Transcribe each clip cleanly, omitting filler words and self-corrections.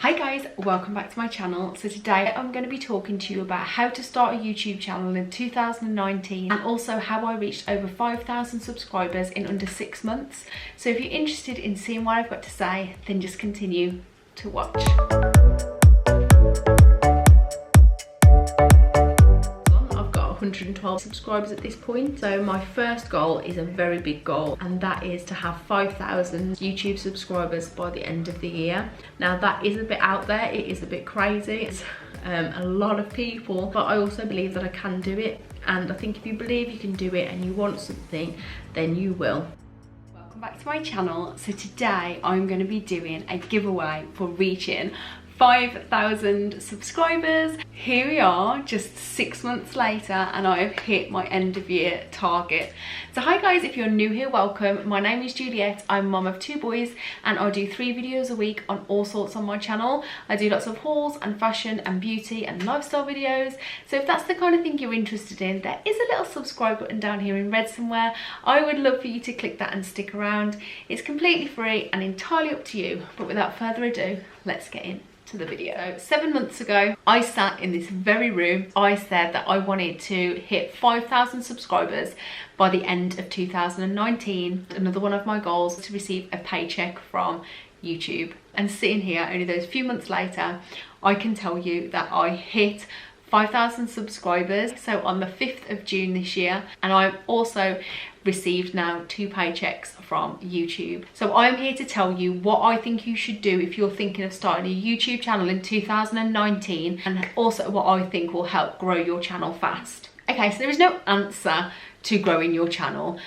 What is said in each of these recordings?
Hi guys, welcome back to my channel. So today I'm going to be talking to you about how to start a YouTube channel in 2019 and also how I reached over 5,000 subscribers in under 6 months. So if you're interested in seeing what I've got to say, then just continue to watch. I've got 112 subscribers at this point. So my first goal is a very big goal, and that is to have 5,000 YouTube subscribers by the end of the year. Now that is a bit out there, it is a bit crazy, it's a lot of people, but I also believe that I can do it, and I think if you believe you can do it and you want something, then you will. Welcome back to my channel. So today I'm going to be doing a giveaway for reaching 5,000 subscribers. Here we are, just 6 months later, and I have hit my end of year target. So hi guys, if you're new here, welcome. My name is Juliette, I'm mum of 2 boys, and I do 3 videos a week on all sorts on my channel. I do lots of hauls and fashion and beauty and lifestyle videos. So if that's the kind of thing you're interested in, there is a little subscribe button down here in red somewhere. I would love for you to click that and stick around. It's completely free and entirely up to you, but without further ado, let's get in to the video. 7 months ago, I sat in this very room. I said that I wanted to hit 5,000 subscribers by the end of 2019. Another one of my goals was to receive a paycheck from YouTube. And sitting here only those few months later, I can tell you that I hit 5,000 subscribers, so on the 5th of June this year, and I've also received now 2 paychecks from YouTube. So I'm here to tell you what I think you should do if you're thinking of starting a YouTube channel in 2019, and also what I think will help grow your channel fast. Okay, so there is no answer to growing your channel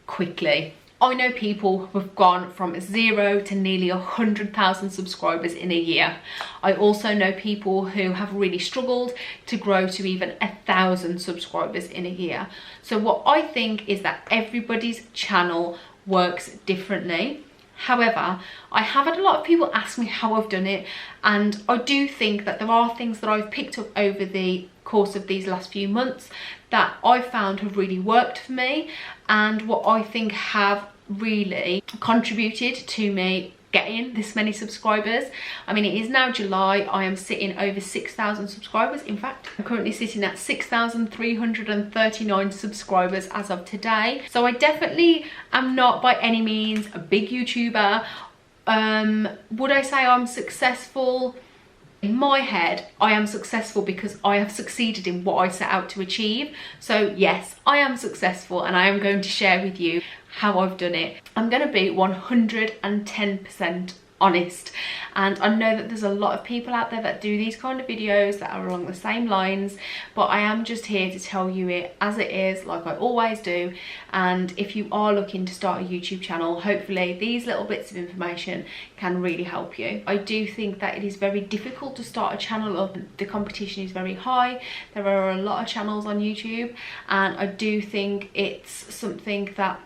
quickly. I know people who have gone from 0 to nearly 100,000 subscribers in a year. I also know people who have really struggled to grow to even 1,000 subscribers in a year. So what I think is that everybody's channel works differently. However, I have had a lot of people ask me how I've done it, and I do think that there are things that I've picked up over the course of these last few months that I found have really worked for me, and what I think have really contributed to me getting this many subscribers. I mean, it is now July. I am sitting over 6,000 subscribers. In fact, I'm currently sitting at 6,339 subscribers as of today. So I definitely am not by any means a big YouTuber. Would I say I'm successful? In my head, I am successful because I have succeeded in what I set out to achieve. So yes, I am successful, and I am going to share with you how I've done it. I'm going to be 110% honest, and I know that there's a lot of people out there that do these kind of videos that are along the same lines, but I am just here to tell you it as it is, like I always do. And if you are looking to start a YouTube channel, hopefully these little bits of information can really help you. I do think that it is very difficult to start a channel up. The competition is very high. There are a lot of channels on YouTube, and I do think it's something that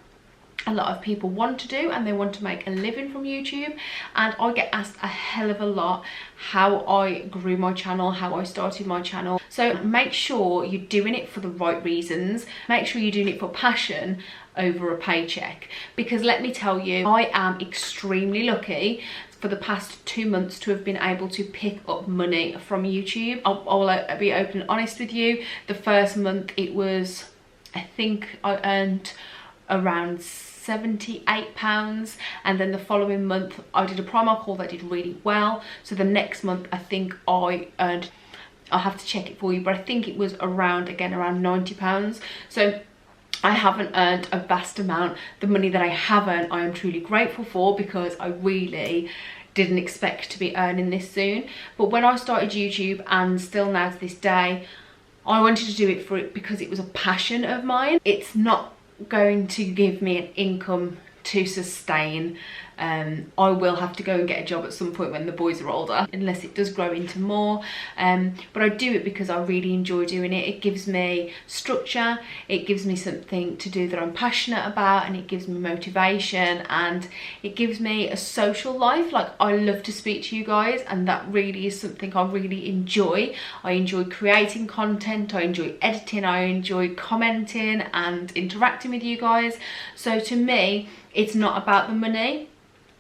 a lot of people want to do, and they want to make a living from YouTube. And I get asked a hell of a lot how I grew my channel, how I started my channel. So make sure you're doing it for the right reasons. Make sure you're doing it for passion over a paycheck, because let me tell you, I am extremely lucky for the past 2 months to have been able to pick up money from YouTube. I'll be open and honest with you. The first month it was, I think I earned around £78, and then the following month I did a promo call that did really well. So the next month I think I earned, I'll have to check it for you, but I think it was around £90. So I haven't earned a vast amount. The money that I have earned, I am truly grateful for, because I really didn't expect to be earning this soon. But when I started YouTube, and still now to this day, I wanted to do it because it was a passion of mine. It's not going to give me an income to sustain. I will have to go and get a job at some point when the boys are older, unless it does grow into more. But I do it because I really enjoy doing it. It gives me structure, it gives me something to do that I'm passionate about, and it gives me motivation, and it gives me a social life. Like, I love to speak to you guys, and that really is something I really enjoy. I enjoy creating content, I enjoy editing, I enjoy commenting and interacting with you guys. So to me, it's not about the money.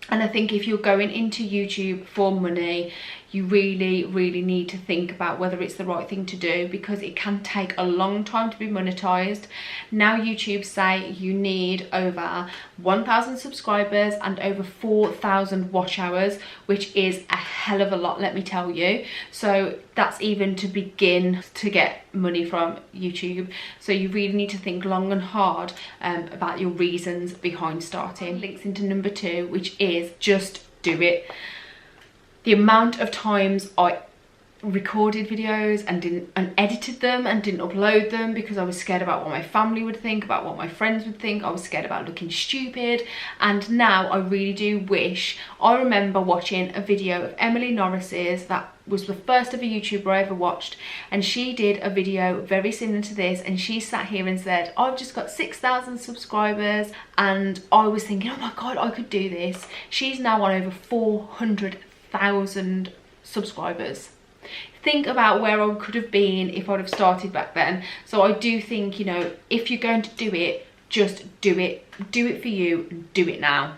And I think if you're going into YouTube for money, you really need to think about whether it's the right thing to do, because it can take a long time to be monetized. Now YouTube say you need over 1,000 subscribers and over 4,000 watch hours, which is a hell of a lot, let me tell you. So that's even to begin to get money from YouTube. So you really need to think long and hard about your reasons behind starting. Links into number 2, which is just do it. The amount of times I recorded videos and edited them and didn't upload them because I was scared about what my family would think, about what my friends would think. I was scared about looking stupid. And now I really do wish. I remember watching a video of Emily Norris's, that was the first ever YouTuber I ever watched, and she did a video very similar to this, and she sat here and said, I've just got 6,000 subscribers, and I was thinking, oh my god, I could do this. She's now on over 400,000 subscribers. Think about where I could have been if I'd have started back then. So I do think, you know, if you're going to do it, just do it. Do it for you and do it now.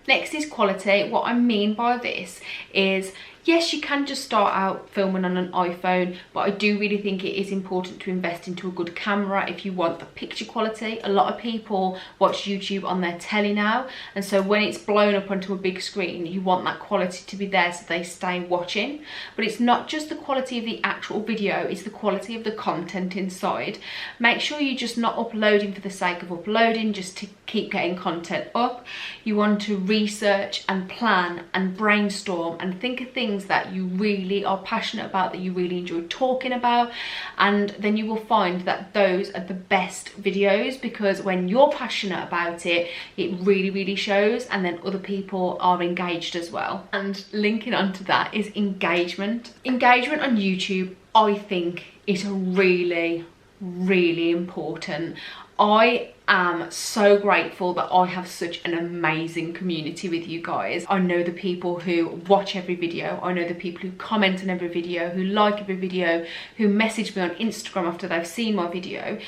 Next is quality. What I mean by this is, yes, you can just start out filming on an iPhone, but I do really think it is important to invest into a good camera if you want the picture quality. A lot of people watch YouTube on their telly now, and so when it's blown up onto a big screen, you want that quality to be there so they stay watching. But it's not just the quality of the actual video, it's the quality of the content inside. Make sure you're just not uploading for the sake of uploading, just to keep getting content up. You want to research and plan and brainstorm and think of things that you really are passionate about, that you really enjoy talking about, and then you will find that those are the best videos, because when you're passionate about it, it really shows, and then other people are engaged as well. And linking onto that is engagement. Engagement on YouTube, I think, is really important. I am so grateful that I have such an amazing community with you guys. I know the people who watch every video, I know the people who comment on every video, who like every video, who message me on Instagram after they've seen my video,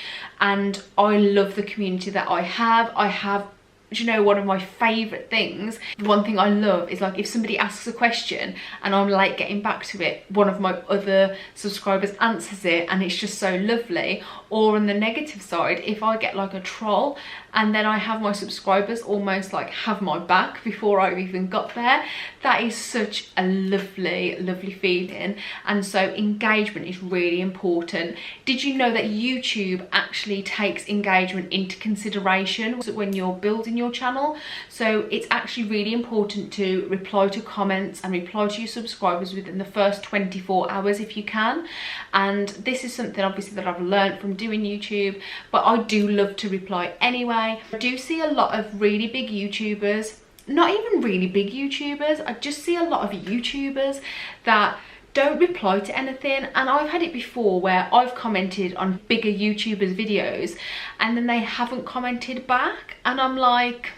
and I love the community that I have. Do you know, one of my favourite things, one thing I love is, like, if somebody asks a question and I'm late getting back to it, one of my other subscribers answers it, and it's just so lovely. Or on the negative side, if I get like a troll and then I have my subscribers almost like have my back before I even got there, that is such a lovely feeling. And so engagement is really important. Did you know that YouTube actually takes engagement into consideration when you're building your channel? So it's actually really important to reply to comments and reply to your subscribers within the first 24 hours if you can. And this is something obviously that I've learned from doing YouTube, but I do love to reply anyway. I do see a lot of really big YouTubers, not even really big YouTubers, I just see a lot of YouTubers that don't reply to anything. And I've had it before where I've commented on bigger YouTubers' videos and then they haven't commented back, and I'm like,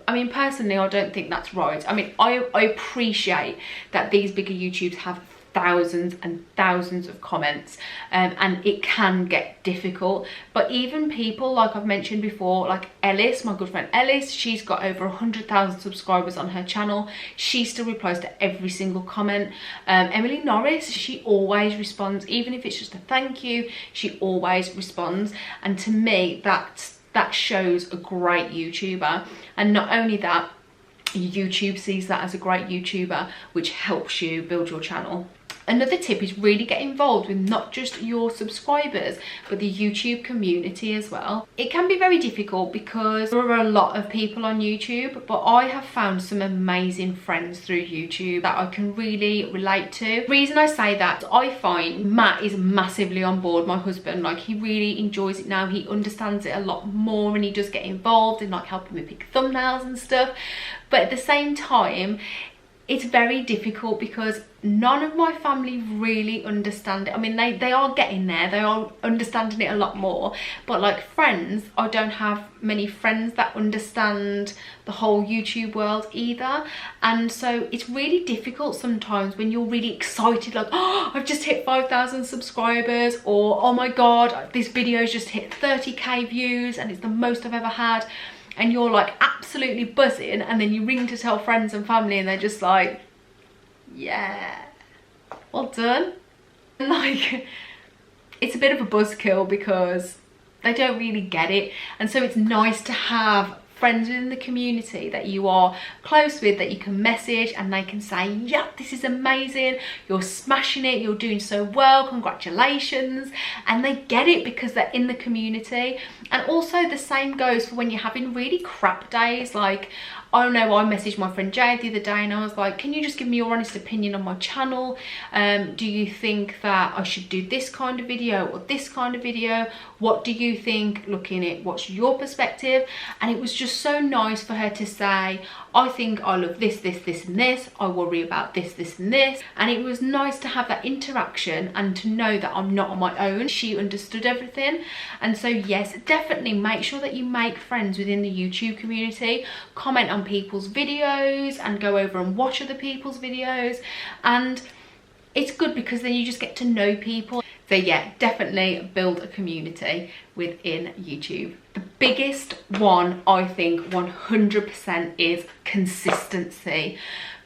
I mean, personally, I don't think that's right. I mean, I appreciate that these bigger YouTubers have thousands and thousands of comments, and it can get difficult. But even people like I've mentioned before, like Ellis, my good friend Ellis, she's got over 100,000 subscribers on her channel. She still replies to every single comment. Emily Norris, she always responds, even if it's just a thank you, she always responds. And to me, that shows a great YouTuber. And not only that, YouTube sees that as a great YouTuber, which helps you build your channel. Another tip is really get involved with not just your subscribers, but the YouTube community as well. It can be very difficult because there are a lot of people on YouTube, but I have found some amazing friends through YouTube that I can really relate to. The reason I say that, I find Matt is massively on board, my husband. Like, he really enjoys it now. He understands it a lot more, and he does get involved in like helping me pick thumbnails and stuff. But at the same time, it's very difficult because none of my family really understand it. I mean, they are getting there, they are understanding it a lot more, but like friends, I don't have many friends that understand the whole YouTube world either. And so it's really difficult sometimes when you're really excited, like, oh, I've just hit 5,000 subscribers, or oh my god, this video's just hit 30k views and it's the most I've ever had. and you're like absolutely buzzing, and then you ring to tell friends and family and they're just like, yeah, well done. And like, it's a bit of a buzzkill because they don't really get it. And so it's nice to have friends within the community that you are close with, that you can message and they can say, yeah, this is amazing, you're smashing it, you're doing so well, congratulations. And they get it because they're in the community. And also the same goes for when you're having really crap days. Like, I don't know, I messaged my friend Jade the other day and I was like, can you just give me your honest opinion on my channel? Do you think that I should do this kind of video or this kind of video? What do you think, looking at what's your perspective? And it was just so nice for her to say, I think I love this, this, this and this. I worry about this, this and this. And it was nice to have that interaction and to know that I'm not on my own. She understood everything. And so yes, definitely make sure that you make friends within the YouTube community. Comment on people's videos and go over and watch other people's videos. And it's good because then you just get to know people. So yeah, definitely build a community within YouTube. The biggest one, I think, 100% is consistency.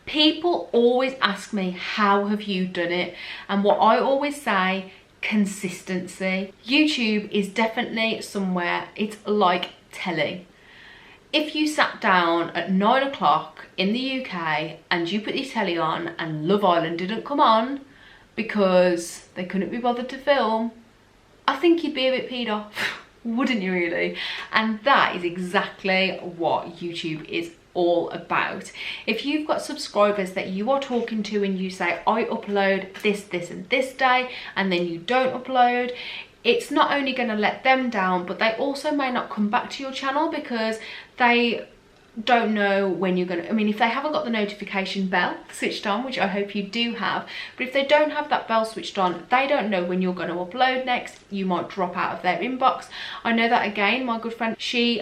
People always ask me, how have you done it? And what I always say, consistency. YouTube is definitely somewhere, it's like telly. If you sat down at 9 o'clock in the UK and you put your telly on and Love Island didn't come on because they couldn't be bothered to film, I think you'd be a bit peed off, wouldn't you really? And that is exactly what YouTube is all about. If you've got subscribers that you are talking to and you say, I upload this, this and this day, and then you don't upload, it's not only going to let them down, but they also may not come back to your channel because they don't know when you're gonna, I mean, if they haven't got the notification bell switched on, which I hope you do have, but if they don't have that bell switched on, they don't know when you're going to upload next. You might drop out of their inbox. I know that again, my good friend, she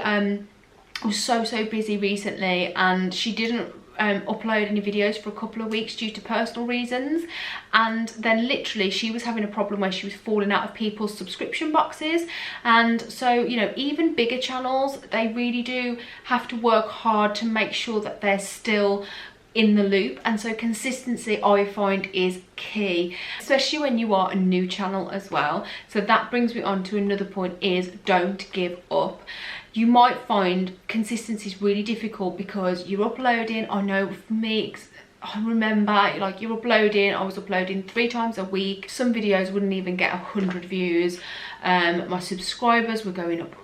was so busy recently and she didn't upload any videos for a couple of weeks due to personal reasons, and then literally she was having a problem where she was falling out of people's subscription boxes. And so, you know, even bigger channels, they really do have to work hard to make sure that they're still in the loop. And so consistency, I find, is key, especially when you are a new channel as well. So that brings me on to another point, is don't give up. You might find consistency is really difficult because you're uploading. I know for me, I remember, like, you're uploading, I was uploading 3 times a week. Some videos wouldn't even get 100 views. My subscribers were going up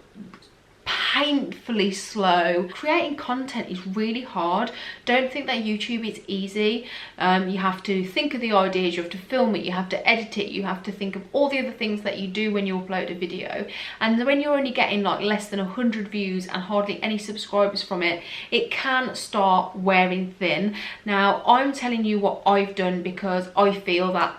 painfully slow. Creating content is really hard. Don't think that YouTube is easy. You have to think of the ideas, you have to film it, you have to edit it, you have to think of all the other things that you do when you upload a video. And when you're only getting like less than 100 views and hardly any subscribers from it, it can start wearing thin. Now, I'm telling you what I've done because I feel that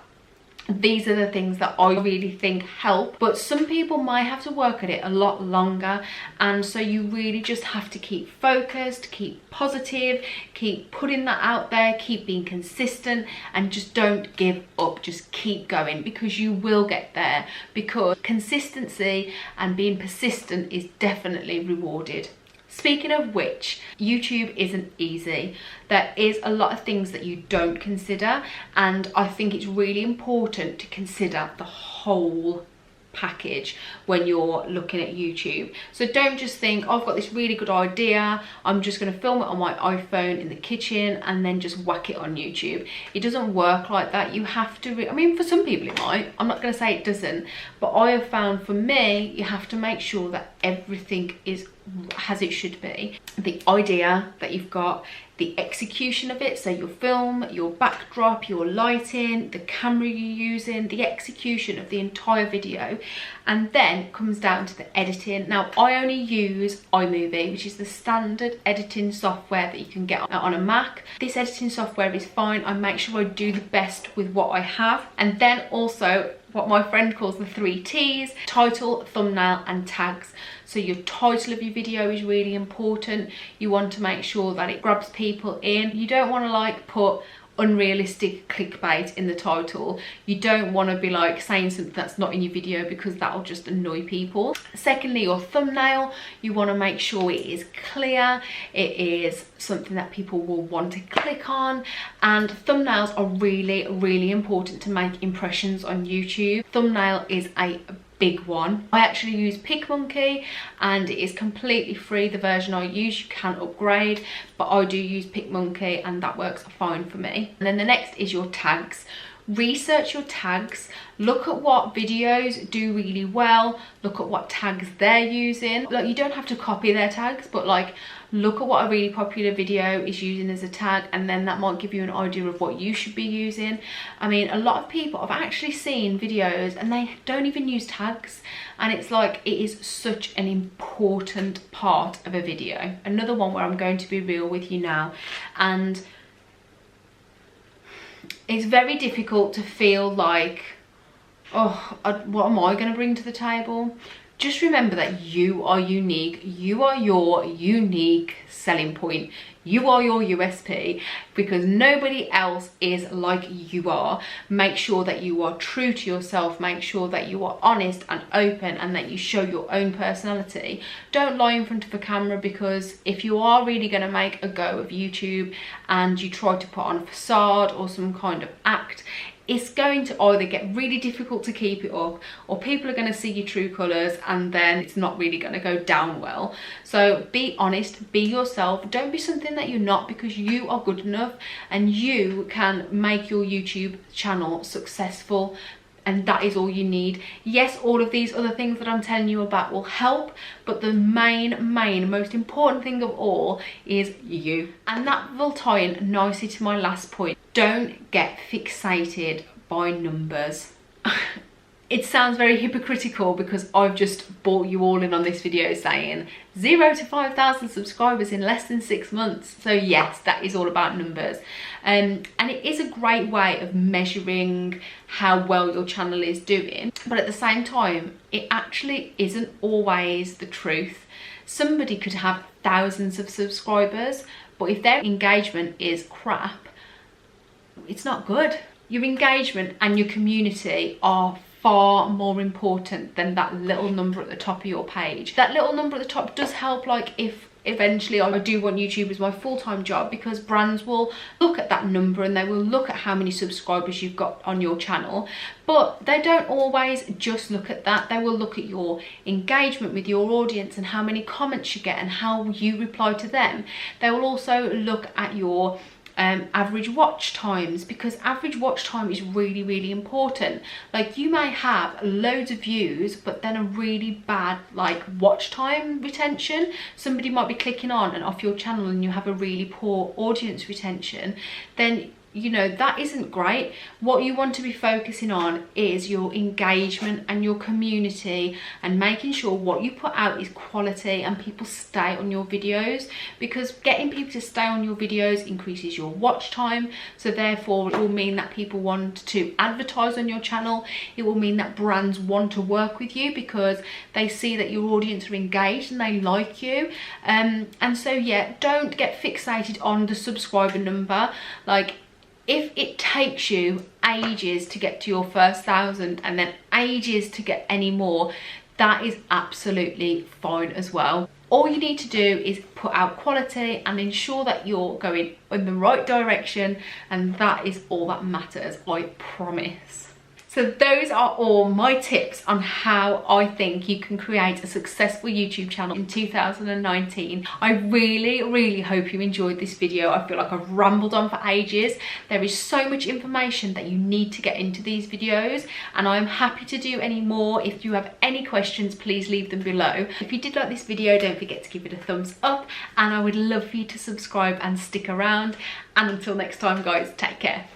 these are the things that I really think help, but some people might have to work at it a lot longer. And so you really just have to keep focused, keep positive, keep putting that out there, keep being consistent, and just don't give up. Just keep going, because you will get there, because consistency and being persistent is definitely rewarded. Speaking of which, YouTube isn't easy. There is a lot of things that you don't consider, and I think it's really important to consider the whole package when you're looking at YouTube. So don't just think, I've got this really good idea, I'm just going to film it on my iPhone in the kitchen and then just whack it on YouTube. It doesn't work like that. You have to, I mean, for some people it might, I'm not going to say it doesn't, but I have found for me, you have to make sure that everything is as it should be. The idea that you've got, the execution of it, so your film, your backdrop, your lighting, the camera you're using, the execution of the entire video, and then it comes down to the editing. Now, I only use iMovie, which is the standard editing software that you can get on a Mac. This editing software is fine. I make sure I do the best with what I have, and then also what my friend calls the 3 T's: title, thumbnail, and tags. So your title of your video is really important. You want to make sure that it grabs people in. You don't want to like put unrealistic clickbait in the title. You don't want to be like saying something that's not in your video, because that'll just annoy people. Secondly, your thumbnail, you want to make sure it is clear, it is something that people will want to click on, and thumbnails are really, really important to make impressions on YouTube. Thumbnail is a big one. I actually use PicMonkey and it is completely free. The version I use, you can upgrade, but I do use PicMonkey and that works fine for me. And then the next is your tags. Research your tags, look at what videos do really well, look at what tags they're using. Like, you don't have to copy their tags, but like look at what a really popular video is using as a tag, and then that might give you an idea of what you should be using. I mean, a lot of people, I've actually seen videos and they don't even use tags, and it's like, it is such an important part of a video. Another one where I'm going to be real with you now, and it's very difficult to feel like, oh, what am I going to bring to the table? Just remember that you are unique. You are your unique selling point. You are your USP, because nobody else is like you are. Make sure that you are true to yourself. Make sure that you are honest and open, and that you show your own personality. Don't lie in front of a camera, because if you are really going to make a go of YouTube and you try to put on a facade or some kind of act, it's going to either get really difficult to keep it up, or people are going to see your true colours and then it's not really going to go down well. So be honest, be yourself, don't be something that you're not, because you are good enough and you can make your YouTube channel successful. And that is all you need. Yes, all of these other things that I'm telling you about will help, but the main, most important thing of all is you. And that will tie in nicely to my last point. Don't get fixated by numbers. It sounds very hypocritical, because I've just brought you all in on this video saying 0 to 5,000 subscribers in less than 6 months. So yes, that is all about numbers. And it is a great way of measuring how well your channel is doing. But at the same time, it actually isn't always the truth. Somebody could have thousands of subscribers, but if their engagement is crap, it's not good. Your engagement and your community are far more important than that little number at the top of your page. That little number at the top does help, like if eventually I do want YouTube as my full-time job, because brands will look at that number and they will look at how many subscribers you've got on your channel, but they don't always just look at that. They will look at your engagement with your audience and how many comments you get and how you reply to them. They will also look at your average watch times, because average watch time is really, really important. Like, you may have loads of views but then a really bad like watch time retention. Somebody might be clicking on and off your channel and you have a really poor audience retention. Then, you know, that isn't great. What you want to be focusing on is your engagement and your community, and making sure what you put out is quality and people stay on your videos, because getting people to stay on your videos increases your watch time. So therefore it will mean that people want to advertise on your channel. It will mean that brands want to work with you because they see that your audience are engaged and they like you. And so yeah, don't get fixated on the subscriber number. Like, if it takes you ages to get to your first 1,000 and then ages to get any more, that is absolutely fine as well. All you need to do is put out quality and ensure that you're going in the right direction, and that is all that matters, I promise. So those are all my tips on how I think you can create a successful YouTube channel in 2019. I really, really hope you enjoyed this video. I feel like I've rambled on for ages. There is so much information that you need to get into these videos, and I'm happy to do any more. If you have any questions, please leave them below. If you did like this video, don't forget to give it a thumbs up, and I would love for you to subscribe and stick around. And until next time, guys, take care.